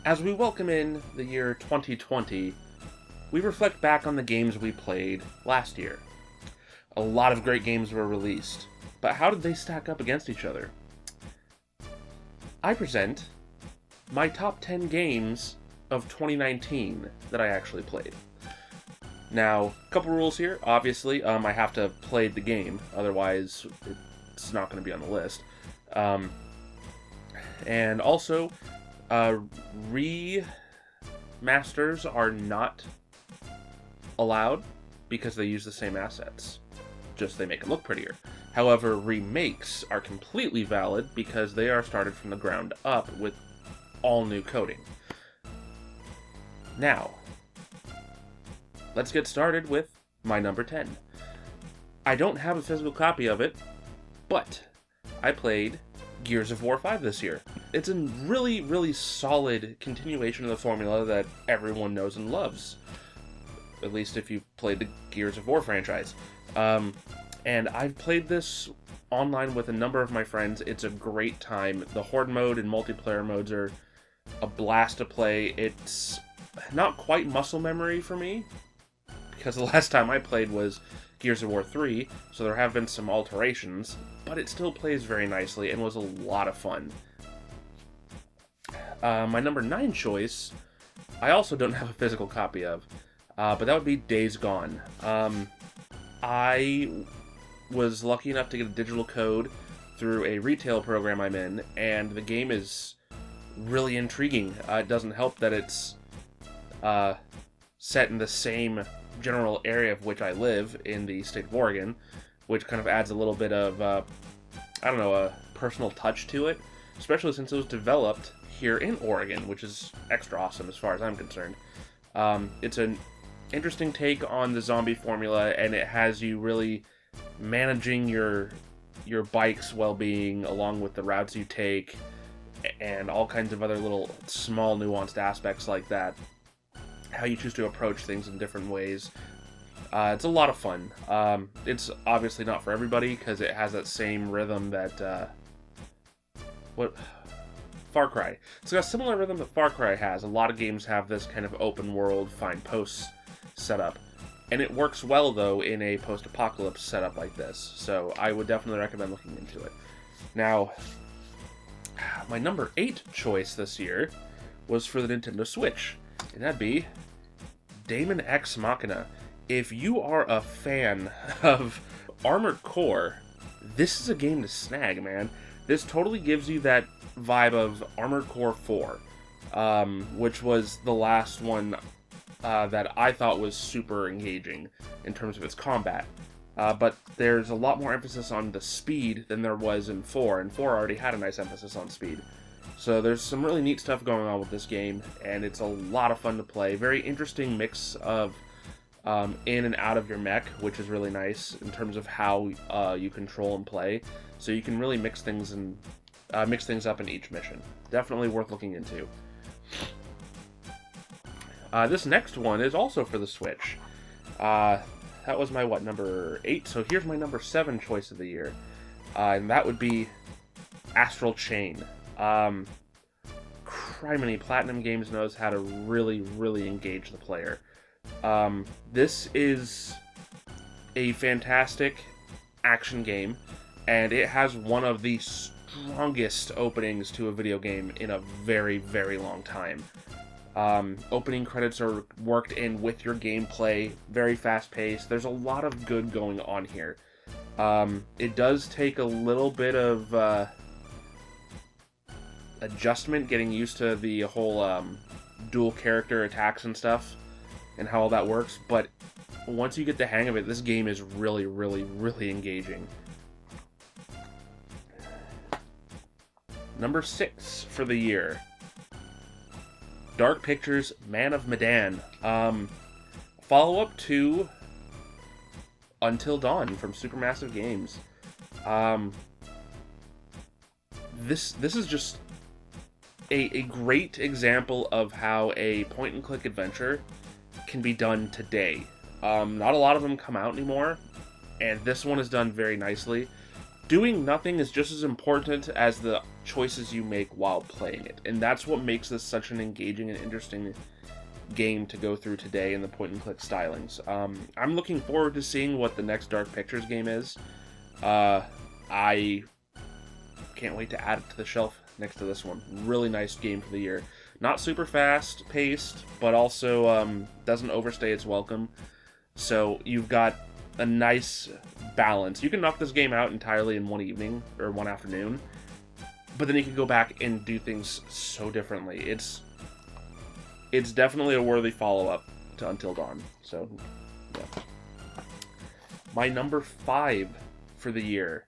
As we welcome in the year 2020, we reflect back on the games we played last year. A lot of great games were released, but how did they stack up against each other? I present my top 10 games of 2019 that I actually played. Now, a couple rules here. Obviously, I have to have played the game, otherwise it's not going to be on the list. And also, remasters are not allowed because they use the same assets. Just they make them look prettier. However, remakes are completely valid because they are started from the ground up with all new coding. Now, let's get started with my number 10. I don't have a physical copy of it, but I played Gears of War 5 this year. It's a really, really solid continuation of the formula that everyone knows and loves. At least if you've played the Gears of War franchise. And I've played this online with a number of my friends. It's a great time. The Horde mode and multiplayer modes are a blast to play. It's not quite muscle memory for me, because the last time I played was Gears of War 3, so there have been some alterations, but it still plays very nicely and was a lot of fun. My number 9 choice, I also don't have a physical copy of, but that would be Days Gone. I was lucky enough to get a digital code through a retail program I'm in, and the game is really intriguing. It doesn't help that it's set in the same general area of which I live in the state of Oregon, which kind of adds a little bit of, a personal touch to it, especially since it was developed here in Oregon, which is extra awesome as far as I'm concerned. It's an interesting take on the zombie formula, and it has you really managing your bike's well-being along with the routes you take and all kinds of other little small nuanced aspects like that. How you choose to approach things in different ways. It's a lot of fun. It's obviously not for everybody because it has that same rhythm that Far Cry. It's got a similar rhythm that Far Cry has. A lot of games have this kind of open world find posts setup, and it works well though in a post-apocalypse setup like this. So I would definitely recommend looking into it. Now, my number 8 choice this year was for the Nintendo Switch, and that'd be Daemon X Machina. If you are a fan of Armored Core, this is a game to snag, man. This totally gives you that vibe of Armored Core 4, which was the last one that I thought was super engaging in terms of its combat. But there's a lot more emphasis on the speed than there was in 4, and 4 already had a nice emphasis on speed. So there's some really neat stuff going on with this game, and it's a lot of fun to play. Very interesting mix of in and out of your mech, which is really nice in terms of how you control and play. So you can really mix things up in each mission. Definitely worth looking into. This next one is also for the Switch. That was my number 8. So here's my number 7 choice of the year, and that would be Astral Chain. Criminy, Platinum Games knows how to really, really engage the player. This is a fantastic action game, and it has one of the strongest openings to a video game in a very, very long time. Opening credits are worked in with your gameplay, very fast-paced. There's a lot of good going on here. It does take a little bit of adjustment, getting used to the whole dual character attacks and stuff, and how all that works, but once you get the hang of it, this game is really, really, really engaging. Number 6 for the year, Dark Pictures' Man of Medan. Follow-up to Until Dawn from Supermassive Games. This is just a great example of how a point-and-click adventure can be done today. Not a lot of them come out anymore, and this one is done very nicely. doing nothing is just as important as the choices you make while playing it. And that's what makes this such an engaging and interesting game to go through today in the point-and-click stylings. I'm looking forward to seeing what the next Dark Pictures game is. I can't wait to add it to the shelf next to this one. Really nice game for the year. Not super fast-paced, but also doesn't overstay its welcome. So you've got a nice balance. You can knock this game out entirely in one evening or one afternoon, but then you can go back and do things so differently. It's definitely a worthy follow-up to Until Dawn. So, yeah. My number 5 for the year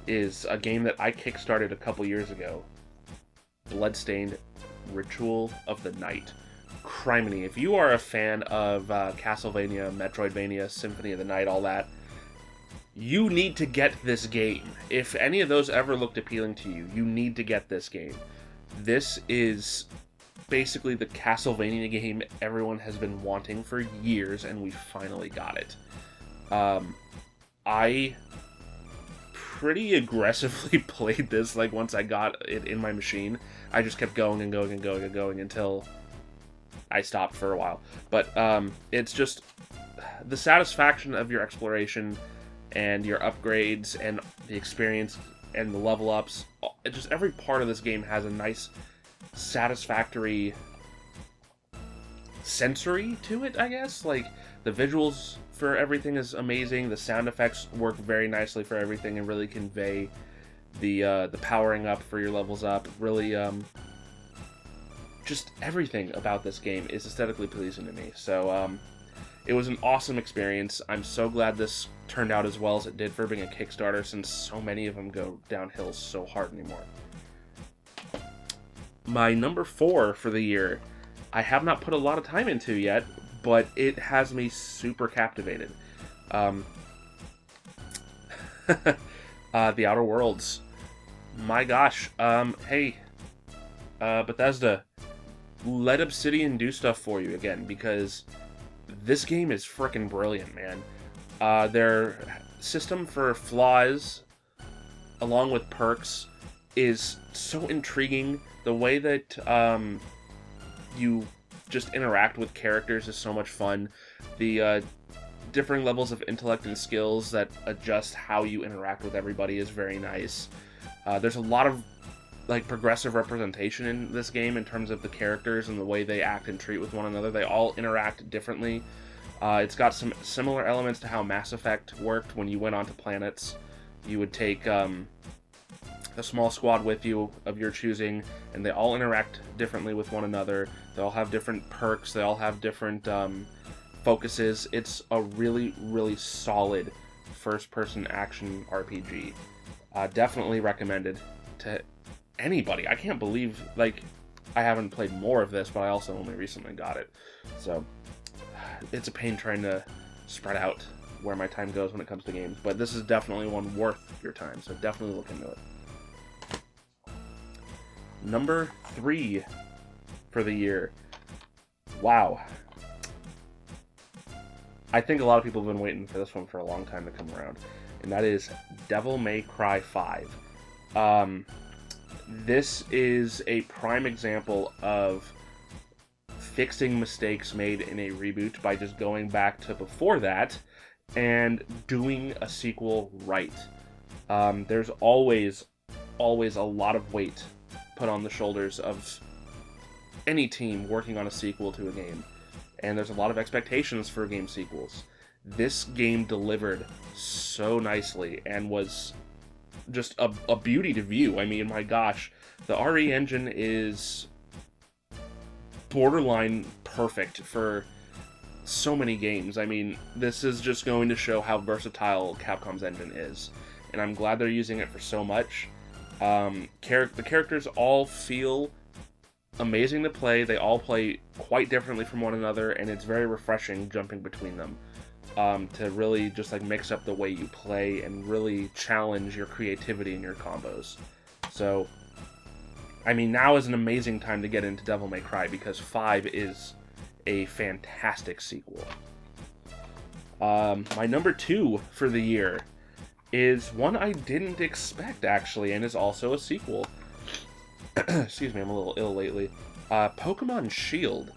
is a game that I kickstarted a couple years ago. Bloodstained: Ritual of the Night. Criminy. If you are a fan of Castlevania, Metroidvania, Symphony of the Night, all that, you need to get this game. If any of those ever looked appealing to you, you need to get this game. This is basically the Castlevania game everyone has been wanting for years, and we finally got it. I pretty aggressively played this, like, once I got it in my machine. I just kept going and going and going and going until I stopped for a while. But it's just the satisfaction of your exploration and your upgrades and the experience and the level ups. Just every part of this game has a nice, satisfactory sensory to it, I guess. Like, the visuals for everything is amazing. The sound effects work very nicely for everything and really convey the powering up for your levels up. Really, just everything about this game is aesthetically pleasing to me. So, it was an awesome experience. I'm so glad this turned out as well as it did for being a Kickstarter, since so many of them go downhill so hard anymore. My number 4 for the year, I have not put a lot of time into yet, but it has me super captivated. The Outer Worlds. My gosh. Hey, Bethesda, let Obsidian do stuff for you again, because this game is frickin' brilliant, man. Their system for flaws, along with perks, is so intriguing. The way that you just interact with characters is so much fun. The differing levels of intellect and skills that adjust how you interact with everybody is very nice. There's a lot of progressive representation in this game in terms of the characters and the way they act and treat with one another. They all interact differently. It's got some similar elements to how Mass Effect worked. When you went onto planets, you would take a small squad with you of your choosing, and they all interact differently with one another. They all have different perks. They all have different focuses. It's a really, really solid first-person action RPG. Definitely recommended to anybody. I can't believe, I haven't played more of this, but I also only recently got it. So, it's a pain trying to spread out where my time goes when it comes to games. But this is definitely one worth your time, so definitely look into it. Number 3 for the year. Wow. I think a lot of people have been waiting for this one for a long time to come around, and that is Devil May Cry 5. This is a prime example of fixing mistakes made in a reboot by just going back to before that and doing a sequel right. There's always a lot of weight put on the shoulders of any team working on a sequel to a game, and there's a lot of expectations for game sequels. This game delivered so nicely and was just a beauty to view. I mean, my gosh, the RE engine is borderline perfect for so many games. I mean, this is just going to show how versatile Capcom's engine is, and I'm glad they're using it for so much. The characters all feel amazing to play. They all play quite differently from one another, and it's very refreshing jumping between them to really just mix up the way you play and really challenge your creativity in your combos. So, I mean, now is an amazing time to get into Devil May Cry, because 5 is a fantastic sequel. My number 2 for the year is one I didn't expect, actually, and is also a sequel. Excuse me, I'm a little ill lately. Pokemon Shield.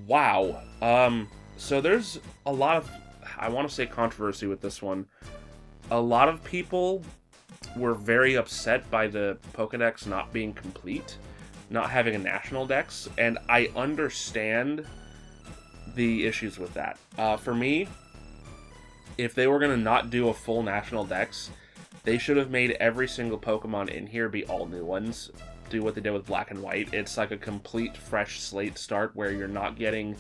Wow. So there's a lot of, I want to say, controversy with this one. A lot of people were very upset by the Pokedex not being complete, not having a national dex, and I understand the issues with that. For me, if they were going to not do a full national dex, they should have made every single Pokemon in here be all new ones. Do what they did with Black and White. It's like a complete fresh slate start where you're not getting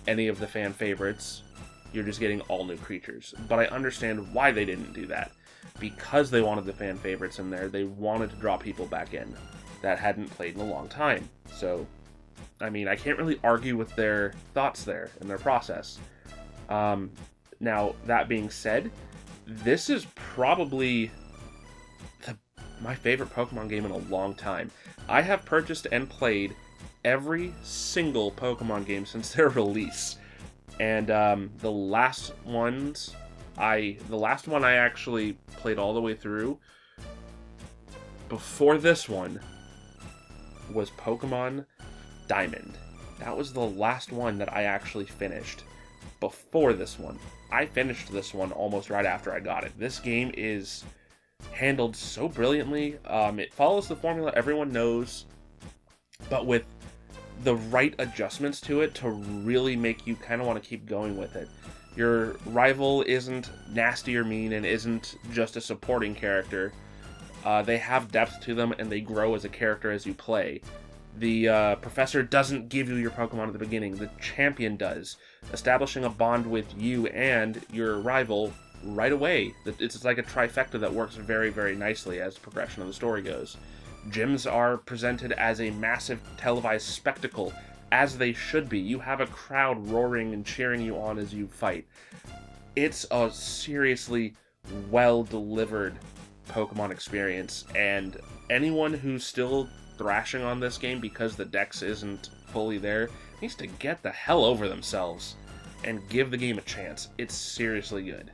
any of the fan favorites. You're just getting all new creatures. But I understand why they didn't do that. Because they wanted the fan favorites in there, they wanted to draw people back in that hadn't played in a long time. So, I mean, I can't really argue with their thoughts there and their process. Now, that being said, this is probably my favorite Pokemon game in a long time. I have purchased and played every single Pokemon game since their release. And the last one I actually played all the way through before this one was Pokemon Diamond. That was the last one that I actually finished before this one. I finished this one almost right after I got it. This game is handled so brilliantly. It follows the formula everyone knows, but with the right adjustments to it to really make you kind of want to keep going with it. Your rival isn't nasty or mean and isn't just a supporting character. They have depth to them and they grow as a character as you play. The professor doesn't give you your Pokemon at the beginning. The champion does, establishing a bond with you and your rival right away. It's like a trifecta that works very, very nicely as the progression of the story goes. Gyms are presented as a massive televised spectacle, as they should be. You have a crowd roaring and cheering you on as you fight. It's a seriously well-delivered Pokemon experience, and anyone who's still thrashing on this game because the dex isn't fully there needs to get the hell over themselves and give the game a chance. It's seriously good.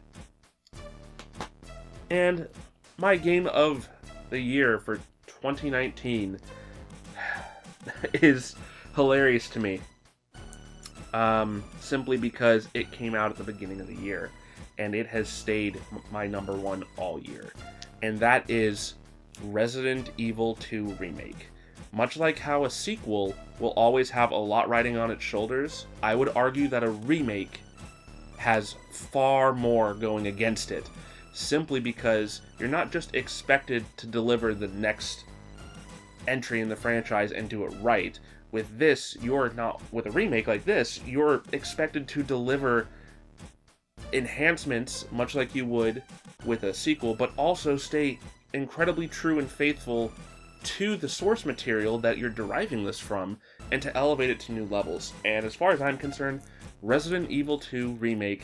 And my game of the year for 2019 is hilarious to me. Simply because it came out at the beginning of the year, and it has stayed my number one all year. And that is Resident Evil 2 Remake. Much like how a sequel will always have a lot riding on its shoulders, I would argue that a remake has far more going against it, simply because you're not just expected to deliver the next entry in the franchise and do it right. With this, you're not, with a remake like this, you're expected to deliver enhancements, much like you would with a sequel, but also stay incredibly true and faithful to the source material that you're deriving this from, and to elevate it to new levels. And as far as I'm concerned, Resident Evil 2 Remake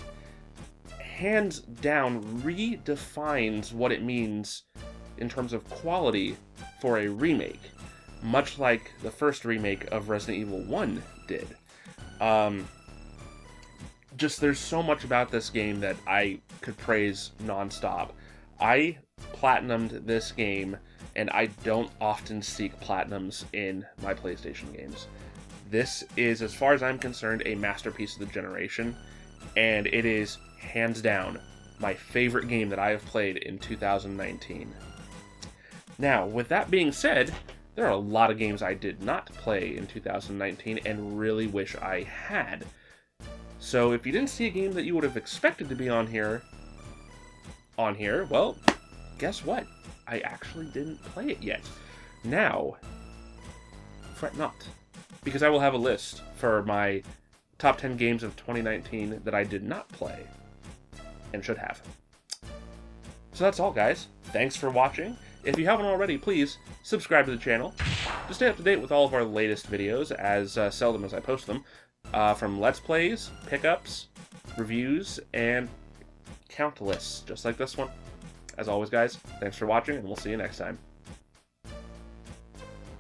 hands down redefines what it means in terms of quality for a remake, much like the first remake of Resident Evil 1 did. Just there's so much about this game that I could praise nonstop. I platinumed this game, and I don't often seek platinums in my PlayStation games. This is, as far as I'm concerned, a masterpiece of the generation, and it is, hands down, my favorite game that I have played in 2019. Now, with that being said, there are a lot of games I did not play in 2019 and really wish I had. So if you didn't see a game that you would have expected to be on here, well, guess what? I actually didn't play it yet. Now, fret not, because I will have a list for my top 10 games of 2019 that I did not play and should have. So that's all, guys. Thanks for watching. If you haven't already, please subscribe to the channel to stay up to date with all of our latest videos, as seldom as I post them, from Let's Plays, pickups, reviews, and count lists, just like this one. As always, guys, thanks for watching, and we'll see you next time.